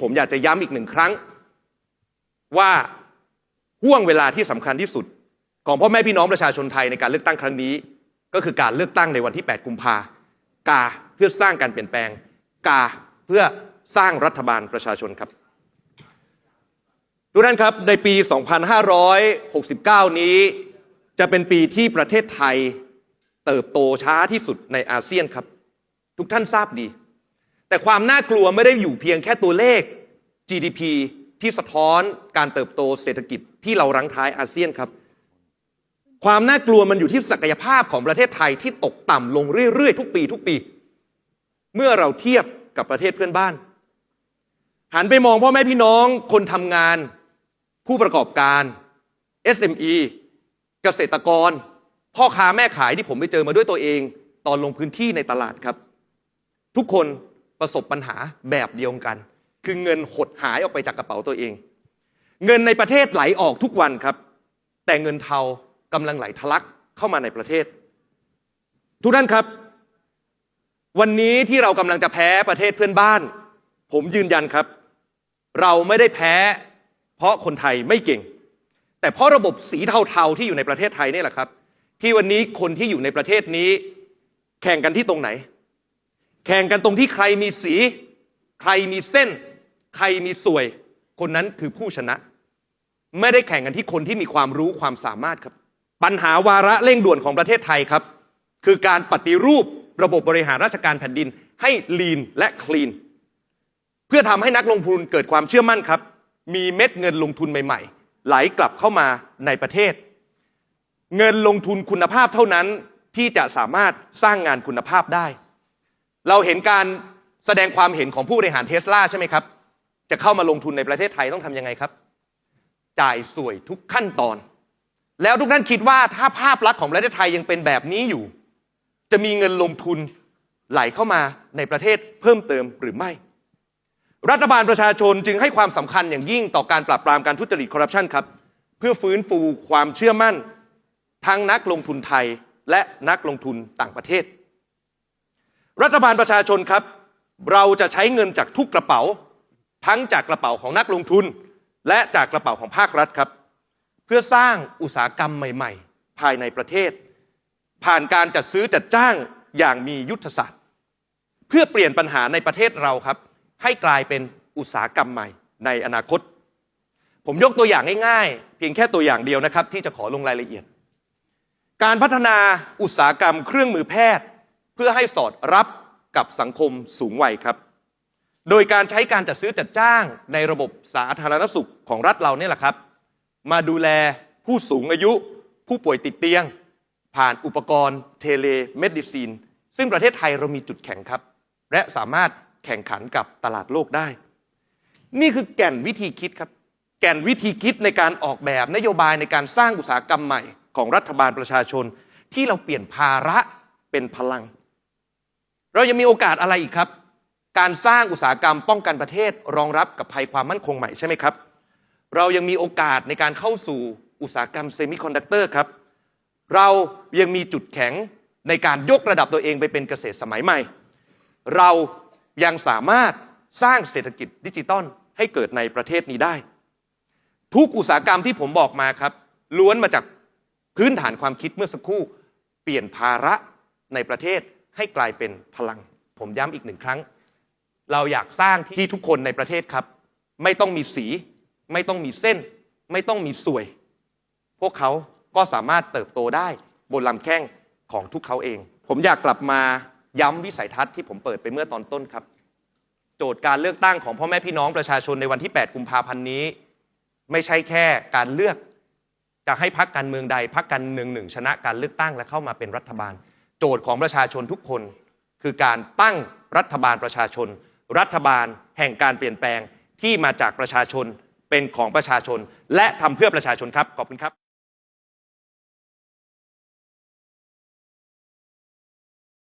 ผมอยากจะย้ำอีกหนึ่งครั้งว่าห่วงเวลาที่สำคัญที่สุดของพ่อแม่พี่น้องประชาชนไทยในการเลือกตั้งครั้งนี้ก็คือการเลือกตั้งในวันที่ 8 กุมภาพันธ์กาเพื่อสร้างการเปลี่ยนแปลงกาเพื่อสร้างรัฐบาลประชาชนครับทุกท่านครับในปี 2569 นี้จะเป็นปีที่ประเทศไทยเติบโตช้าที่สุดในอาเซียนครับทุกท่านทราบดีแต่ความน่ากลัวไม่ได้อยู่เพียงแค่ตัวเลข GDP ที่สะท้อนการเติบโตเศรษฐกิจที่เรารั้งท้ายอาเซียนครับความน่ากลัวมันอยู่ที่ศักยภาพของประเทศไทยที่ตกต่ำลงเรื่อยๆทุกปีเมื่อเราเทียบกับประเทศเพื่อนบ้านหันไปมองพ่อแม่พี่น้องคนทำงานผู้ประกอบการ SME เกษตรกรพ่อค้าแม่ขายที่ผมไปเจอมาด้วยตัวเองตอนลงพื้นที่ในตลาดครับทุกคนประสบปัญหาแบบเดียวกันคือเงินหดหายออกไปจากกระเป๋าตัวเองเงินในประเทศไหลออกทุกวันครับแต่เงินเทากำลังไหลทะลักเข้ามาในประเทศทุกท่านครับวันนี้ที่เรากำลังจะแพ้ประเทศเพื่อนบ้านผมยืนยันครับเราไม่ได้แพ้เพราะคนไทยไม่เก่งแต่เพราะระบบสีเทาๆที่อยู่ในประเทศไทยนี่แหละครับที่วันนี้คนที่อยู่ในประเทศนี้แข่งกันที่ตรงไหนแข่งกันตรงที่ใครมีสีใครมีเส้นใครมีสวยคนนั้นคือผู้ชนะไม่ได้แข่งกันที่คนที่มีความรู้ความสามารถครับปัญหาวาระเร่งด่วนของประเทศไทยครับคือการปฏิรูประบบบริหารราชการแผ่นดินให้ลีนและคลีนเพื่อทำให้นักลงทุนเกิดความเชื่อมั่นครับมีเม็ดเงินลงทุนใหม่ๆไหลกลับเข้ามาในประเทศเงินลงทุนคุณภาพเท่านั้นที่จะสามารถสร้างงานคุณภาพได้เราเห็นการแสดงความเห็นของผู้บริหารเทสลาใช่ไหมครับจะเข้ามาลงทุนในประเทศไทยต้องทำยังไงครับจ่ายสวยทุกขั้นตอนแล้วทุกท่านคิดว่าถ้าภาพลักษณ์ของประเทศไทยยังเป็นแบบนี้อยู่จะมีเงินลงทุนไหลเข้ามาในประเทศเพิ่มเติมหรือไม่รัฐบาลประชาชนจึงให้ความสำคัญอย่างยิ่งต่อการปราบปรามการทุจริตคอร์รัปชันครับเพื่อฟื้นฟูความเชื่อมั่นทั้งนักลงทุนไทยและนักลงทุนต่างประเทศรัฐบาลประชาชนครับเราจะใช้เงินจากทุกกระเป๋าทั้งจากกระเป๋าของนักลงทุนและจากกระเป๋าของภาครัฐครับเพื่อสร้างอุตสาหกรรมใหม่ๆภายในประเทศผ่านการจัดซื้อจัดจ้างอย่างมียุทธศาสตร์เพื่อเปลี่ยนปัญหาในประเทศเราครับให้กลายเป็นอุตสาหกรรมใหม่ในอนาคตผมยกตัวอย่างง่ายๆเพียงแค่ตัวอย่างเดียวนะครับที่จะขอลงรายละเอียดการพัฒนาอุตสาหกรรมเครื่องมือแพทย์เพื่อให้สอดรับกับสังคมสูงวัยครับโดยการใช้การจัดซื้อจัดจ้างในระบบสาธารณสุขของรัฐเราเนี่ยแหละครับมาดูแลผู้สูงอายุผู้ป่วยติดเตียงผ่านอุปกรณ์เทเลเมดิซีนซึ่งประเทศไทยเรามีจุดแข็งครับและสามารถแข่งขันกับตลาดโลกได้นี่คือแก่นวิธีคิดครับแก่นวิธีคิดในการออกแบบนโยบายในการสร้างอุตสาหกรรมใหม่ของรัฐบาลประชาชนที่เราเปลี่ยนภาระเป็นพลังเรายังมีโอกาสอะไรอีกครับการสร้างอุตสาหกรรมป้องกันประเทศรองรับกับภัยความมั่นคงใหม่ใช่ไหมครับเรายังมีโอกาสในการเข้าสู่อุตสาหกรรมเซมิคอนดักเตอร์ครับเรายังมีจุดแข็งในการยกระดับตัวเองไปเป็นเกษตรสมัยใหม่เรายังสามารถสร้างเศรษฐกิจดิจิตอลให้เกิดในประเทศนี้ได้ทุกอุตสาหกรรมที่ผมบอกมาครับล้วนมาจากพื้นฐานความคิดเมื่อสักครู่เปลี่ยนภาระในประเทศให้กลายเป็นพลังผมย้ำอีกหนึ่งครั้งเราอยากสร้างที่ทุกคนในประเทศครับไม่ต้องมีสีไม่ต้องมีเส้นไม่ต้องมีสวยพวกเขาก็สามารถเติบโตได้บนลำแข้งของทุกเขาเองผมอยากกลับมาย้ำวิสัยทัศน์ที่ผมเปิดไปเมื่อตอนต้นครับโจทย์การเลือกตั้งของพ่อแม่พี่น้องประชาชนในวันที่ 8 กุมภาพันธ์นี้ไม่ใช่แค่การเลือกจะให้พรรคการเมืองใดพรรคการเมืองหนึ่งชนะการเลือกตั้งและเข้ามาเป็นรัฐบาลโจทย์ของประชาชนทุกคนคือการตั้งรัฐบาลประชาชนรัฐบาลแห่งการเปลี่ยนแปลงที่มาจากประชาชนเป็นของประชาชนและทำเพื่อประชาชนครับขอบคุณครับ